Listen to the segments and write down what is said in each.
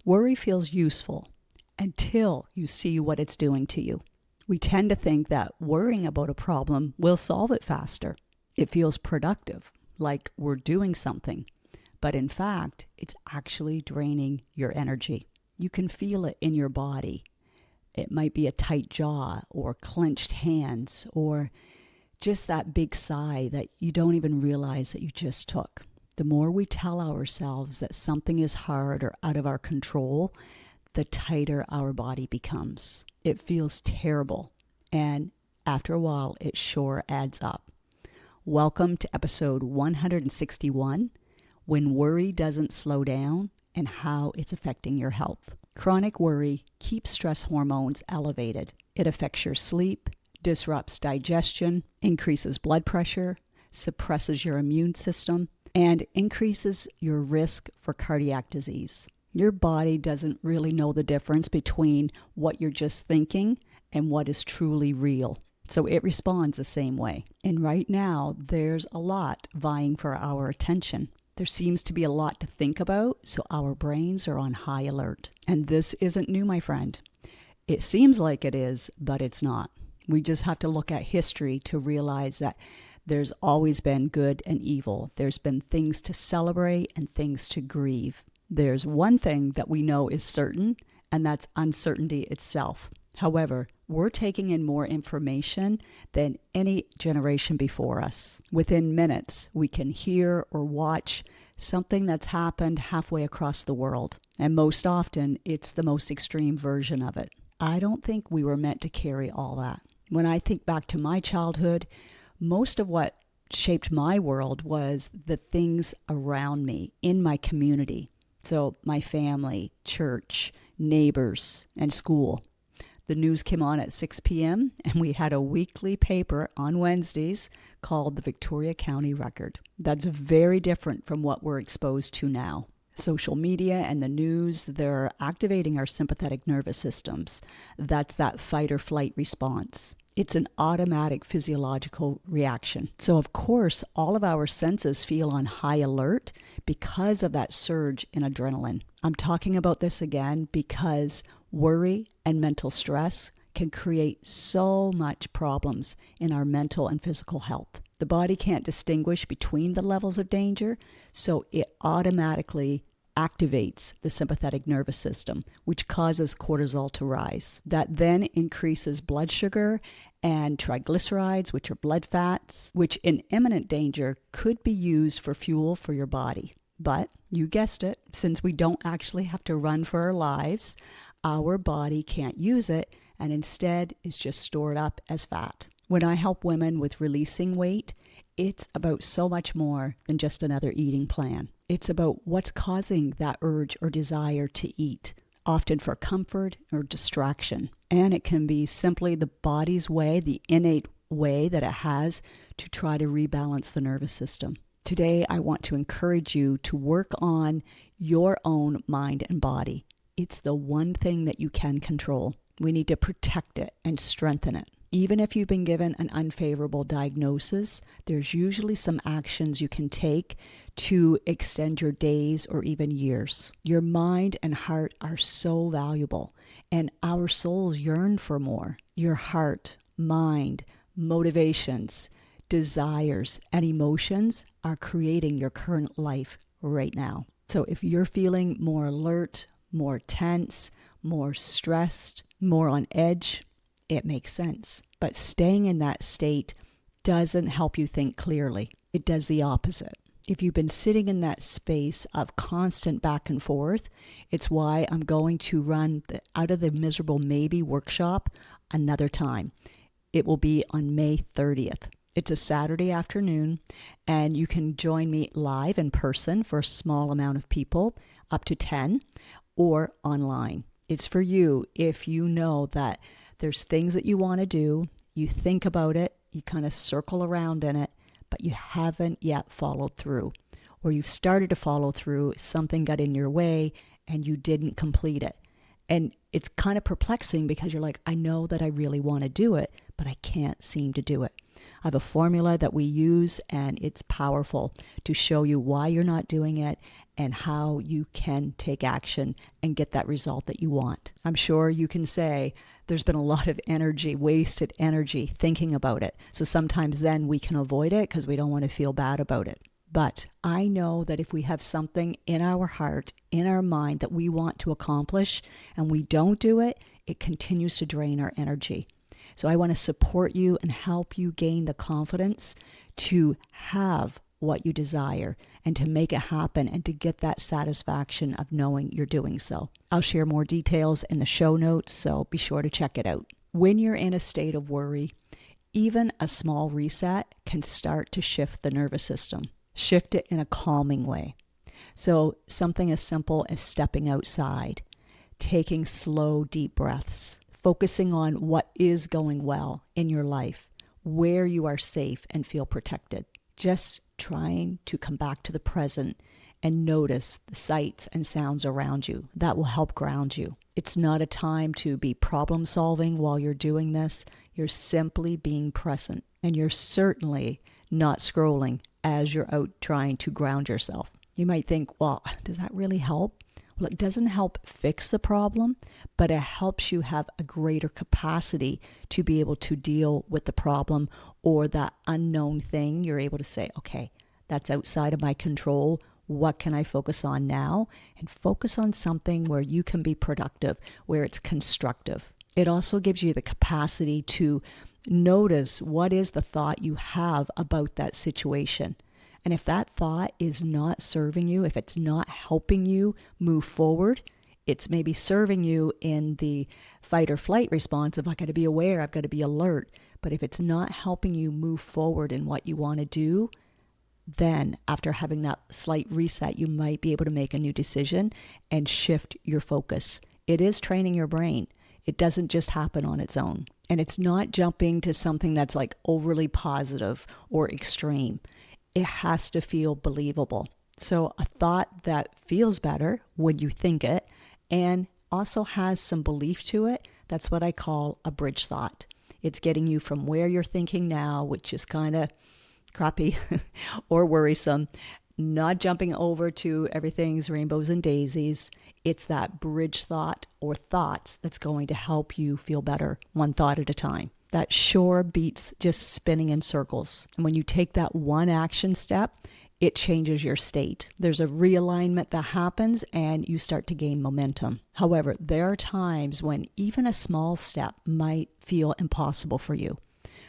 Worry feels useful until you see what it's doing to you. We tend to think that worrying about a problem will solve it faster. It feels productive, like we're doing something. But in fact, it's actually draining your energy. You can feel it in your body. It might be a tight jaw or clenched hands or just that big sigh that you don't even realize that you just took. The more we tell ourselves that something is hard or out of our control, the tighter our body becomes. It feels terrible, and after a while, it sure adds up. Welcome to episode 161, When Worry Doesn't Slow Down and How It's Affecting Your Health. Chronic worry keeps stress hormones elevated. It affects your sleep, disrupts digestion, increases blood pressure, suppresses your immune system, and increases your risk for cardiac disease. Your body doesn't really know the difference between what you're just thinking and what is truly real. So it responds the same way. And right now, there's a lot vying for our attention. There seems to be a lot to think about, so our brains are on high alert. And this isn't new, my friend. It seems like it is, but it's not. We just have to look at history to realize that there's always been good and evil. There's been things to celebrate and things to grieve. There's one thing that we know is certain, and that's uncertainty itself. However, we're taking in more information than any generation before us. Within minutes, we can hear or watch something that's happened halfway across the world. And most often, it's the most extreme version of it. I don't think we were meant to carry all that. When I think back to my childhood, most of what shaped my world was the things around me in my community. So my family, church, neighbors, and school. The news came on at 6 p.m. and we had a weekly paper on Wednesdays called the Victoria County Record. That's very different from what we're exposed to now. Social media and the news, they're activating our sympathetic nervous systems. That's that fight or flight response. It's an automatic physiological reaction. So of course, all of our senses feel on high alert because of that surge in adrenaline. I'm talking about this again because worry and mental stress can create so much problems in our mental and physical health. The body can't distinguish between the levels of danger, so it automatically activates the sympathetic nervous system, which causes cortisol to rise. That then increases blood sugar and triglycerides, which are blood fats, which in imminent danger could be used for fuel for your body. But you guessed it, since we don't actually have to run for our lives, our body can't use it and instead is just stored up as fat. When I help women with releasing weight, it's about so much more than just another eating plan. It's about what's causing that urge or desire to eat, often for comfort or distraction. And it can be simply the body's way, the innate way that it has to try to rebalance the nervous system. Today, I want to encourage you to work on your own mind and body. It's the one thing that you can control. We need to protect it and strengthen it. Even if you've been given an unfavorable diagnosis, there's usually some actions you can take to extend your days or even years. Your mind and heart are so valuable, and our souls yearn for more. Your heart, mind, motivations, desires, and emotions are creating your current life right now. So if you're feeling more alert, more tense, more stressed, more on edge, it makes sense. But staying in that state doesn't help you think clearly. It does the opposite. If you've been sitting in that space of constant back and forth, it's why I'm going to run the Out of the Miserable Maybe workshop another time. It will be on May 30th. It's a Saturday afternoon, and you can join me live in person for a small amount of people, up to 10, or online. It's for you if you know that there's things that you want to do, you think about it, you kind of circle around in it, but you haven't yet followed through. Or you've started to follow through, something got in your way, and you didn't complete it. And it's kind of perplexing because you're like, I know that I really want to do it, but I can't seem to do it. I have a formula that we use, and it's powerful to show you why you're not doing it and how you can take action and get that result that you want. I'm sure you can say there's been a lot of energy, wasted energy thinking about it. So sometimes then we can avoid it because we don't want to feel bad about it. But I know that if we have something in our heart, in our mind that we want to accomplish and we don't do it, it continues to drain our energy. So I want to support you and help you gain the confidence to have what you desire and to make it happen and to get that satisfaction of knowing you're doing so. I'll share more details in the show notes, so be sure to check it out. When you're in a state of worry, even a small reset can start to shift the nervous system, shift it in a calming way. So something as simple as stepping outside, taking slow, deep breaths, focusing on what is going well in your life, where you are safe and feel protected. Just trying to come back to the present and notice the sights and sounds around you. That will help ground you. It's not a time to be problem solving while you're doing this. You're simply being present, and you're certainly not scrolling as you're out trying to ground yourself. You might think, well, does that really help? Well, it doesn't help fix the problem, but it helps you have a greater capacity to be able to deal with the problem or that unknown thing. You're able to say, okay, that's outside of my control. What can I focus on now? And focus on something where you can be productive, where it's constructive. It also gives you the capacity to notice what is the thought you have about that situation. And if that thought is not serving you, if it's not helping you move forward, it's maybe serving you in the fight or flight response of, I've got to be aware, I've got to be alert. But if it's not helping you move forward in what you want to do, then after having that slight reset, you might be able to make a new decision and shift your focus. It is training your brain. It doesn't just happen on its own. And it's not jumping to something that's like overly positive or extreme. It has to feel believable. So a thought that feels better when you think it and also has some belief to it, that's what I call a bridge thought. It's getting you from where you're thinking now, which is kind of crappy or worrisome, not jumping over to everything's rainbows and daisies. It's that bridge thought or thoughts that's going to help you feel better one thought at a time. That sure beats just spinning in circles. And when you take that one action step, it changes your state. There's a realignment that happens and you start to gain momentum. However, there are times when even a small step might feel impossible for you.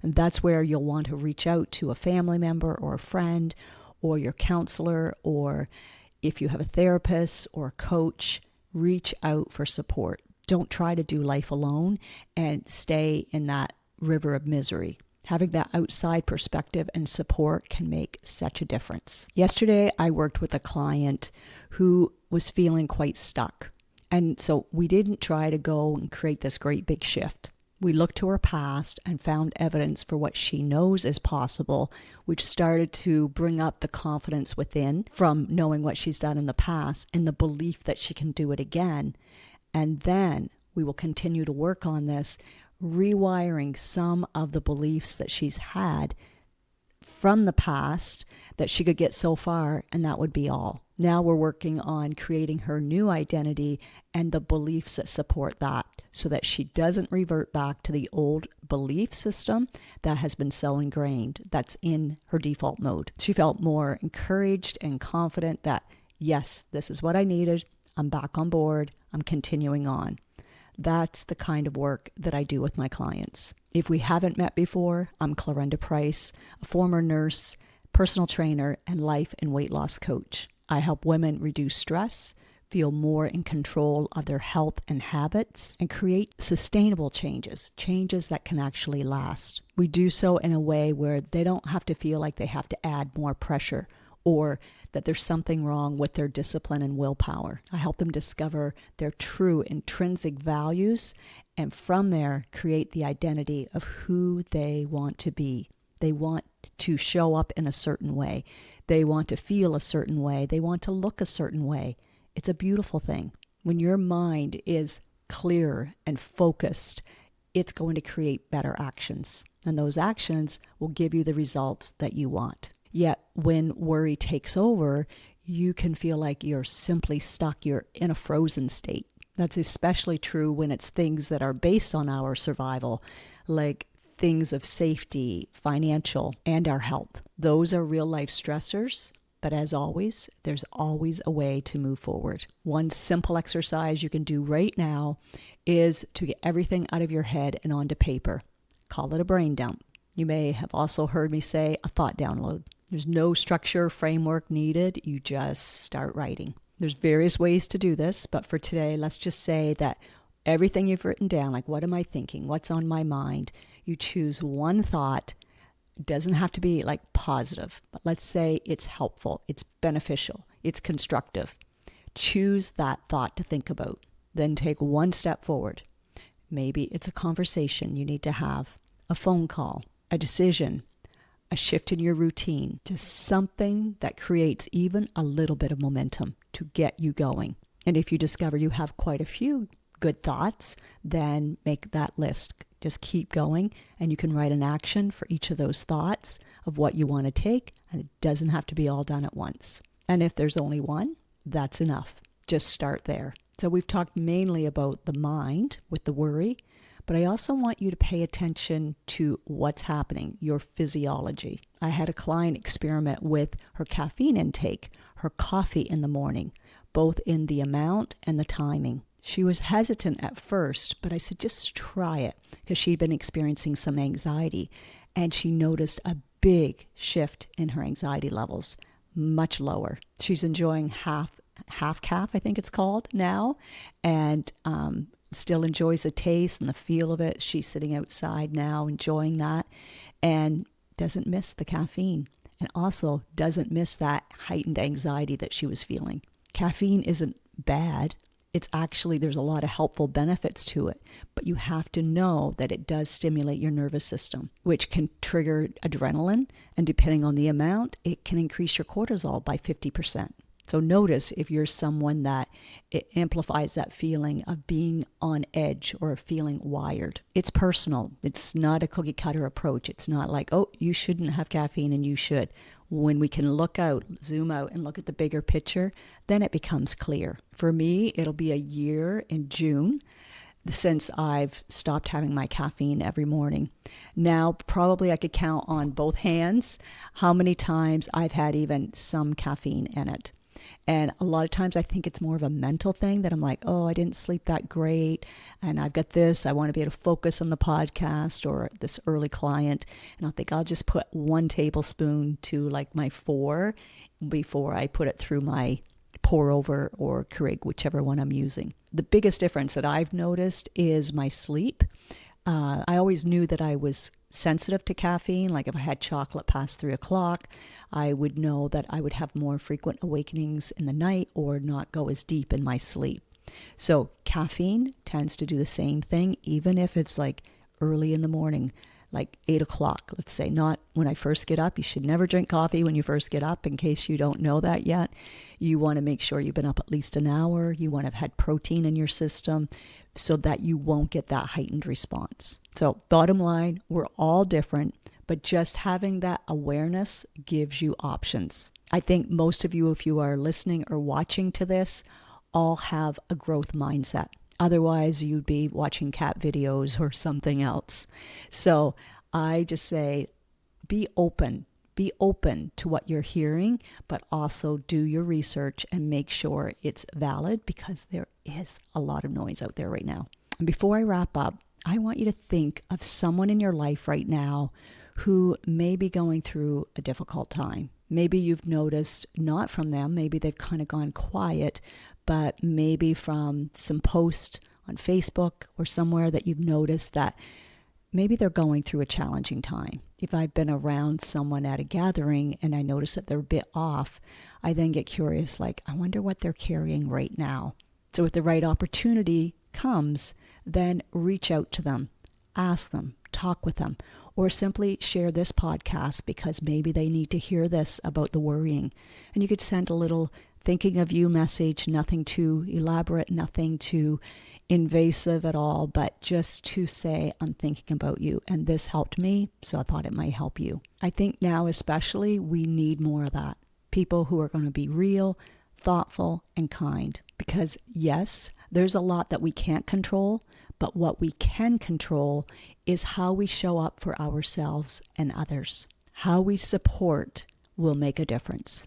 And that's where you'll want to reach out to a family member or a friend or your counselor, or if you have a therapist or a coach, reach out for support. Don't try to do life alone and stay in that river of misery. Having that outside perspective and support can make such a difference. Yesterday, I worked with a client who was feeling quite stuck. And so we didn't try to go and create this great big shift. We looked to her past and found evidence for what she knows is possible, which started to bring up the confidence within from knowing what she's done in the past and the belief that she can do it again. And then we will continue to work on this, rewiring some of the beliefs that she's had from the past that she could get so far, and that would be all. Now we're working on creating her new identity and the beliefs that support that so that she doesn't revert back to the old belief system that has been so ingrained, that's in her default mode. She felt more encouraged and confident that, yes, this is what I needed. I'm back on board. I'm continuing on. That's the kind of work that I do with my clients. If we haven't met before, I'm Clarenda Price, a former nurse, personal trainer, and life and weight loss coach. I help women reduce stress, feel more in control of their health and habits, and create sustainable changes that can actually last. We do so in a way where they don't have to feel like they have to add more pressure or that there's something wrong with their discipline and willpower. I help them discover their true intrinsic values and from there create the identity of who they want to be. They want to show up in a certain way. They want to feel a certain way. They want to look a certain way. It's a beautiful thing. When your mind is clear and focused, it's going to create better actions. And those actions will give you the results that you want. Yet when worry takes over, you can feel like you're simply stuck. You're in a frozen state. That's especially true when it's things that are based on our survival, like things of safety, financial, and our health. Those are real life stressors. But as always, there's always a way to move forward. One simple exercise you can do right now is to get everything out of your head and onto paper. Call it a brain dump. You may have also heard me say a thought download. There's no structure, framework needed. You just start writing. There's various ways to do this, but for today, let's just say that everything you've written down, like what am I thinking? What's on my mind? You choose one thought. It doesn't have to be like positive, but let's say it's helpful, it's beneficial, it's constructive. Choose that thought to think about. Then take one step forward. Maybe it's a conversation you need to have, a phone call, a decision, a shift in your routine, just something that creates even a little bit of momentum to get you going. And if you discover you have quite a few good thoughts, then make that list. Just keep going, and you can write an action for each of those thoughts of what you want to take, and it doesn't have to be all done at once. And if there's only one, that's enough. Just start there. So we've talked mainly about the mind with the worry, but I also want you to pay attention to what's happening, your physiology. I had a client experiment with her caffeine intake, her coffee in the morning, both in the amount and the timing. She was hesitant at first, but I said, just try it, because she'd been experiencing some anxiety, and she noticed a big shift in her anxiety levels, much lower. She's enjoying half calf, I think it's called now, and still enjoys the taste and the feel of it. She's sitting outside now enjoying that and doesn't miss the caffeine, and also doesn't miss that heightened anxiety that she was feeling. Caffeine isn't bad. It's actually, there's a lot of helpful benefits to it, but you have to know that it does stimulate your nervous system, which can trigger adrenaline, and depending on the amount, it can increase your cortisol by 50%. So notice if you're someone that it amplifies that feeling of being on edge or feeling wired. It's personal. It's not a cookie cutter approach. It's not like, oh, you shouldn't have caffeine and you should. When we can look out, zoom out, and look at the bigger picture, then it becomes clear. For me, it'll be a year in June since I've stopped having my caffeine every morning. Now, probably I could count on both hands how many times I've had even some caffeine in it. And a lot of times I think it's more of a mental thing that I'm like, oh, I didn't sleep that great, and I've got this, I want to be able to focus on the podcast or this early client, and I'll think I'll just put 1 tablespoon to like my 4 before I put it through my pour over or Keurig, whichever one I'm using. The biggest difference that I've noticed is my sleep. I always knew that I was sensitive to caffeine. Like if I had chocolate past 3 o'clock, I would know that I would have more frequent awakenings in the night or not go as deep in my sleep. So caffeine tends to do the same thing, even if it's like early in the morning, like 8 o'clock, let's say. Not when I first get up. You should never drink coffee when you first get up, in case you don't know that yet. You want to make sure you've been up at least an hour. You want to have had protein in your system so that you won't get that heightened response. So bottom line, we're all different, but just having that awareness gives you options. I think most of you, if you are listening or watching to this, all have a growth mindset. Otherwise, you'd be watching cat videos or something else. So I just say, be open. Be open to what you're hearing, but also do your research and make sure it's valid, because there is a lot of noise out there right now. And before I wrap up, I want you to think of someone in your life right now who may be going through a difficult time. Maybe you've noticed, not from them, maybe they've kind of gone quiet, but maybe from some post on Facebook or somewhere that you've noticed that maybe they're going through a challenging time. If I've been around someone at a gathering and I notice that they're a bit off, I then get curious, like, I wonder what they're carrying right now. So if the right opportunity comes, then reach out to them, ask them, talk with them, or simply share this podcast because maybe they need to hear this about the worrying. And you could send a little thinking of you message, nothing too elaborate, nothing too invasive at all, but just to say, I'm thinking about you, and this helped me, so I thought it might help you. I think now especially we need more of that. People who are going to be real, thoughtful, and kind. Because yes, there's a lot that we can't control, but what we can control is how we show up for ourselves and others. How we support will make a difference.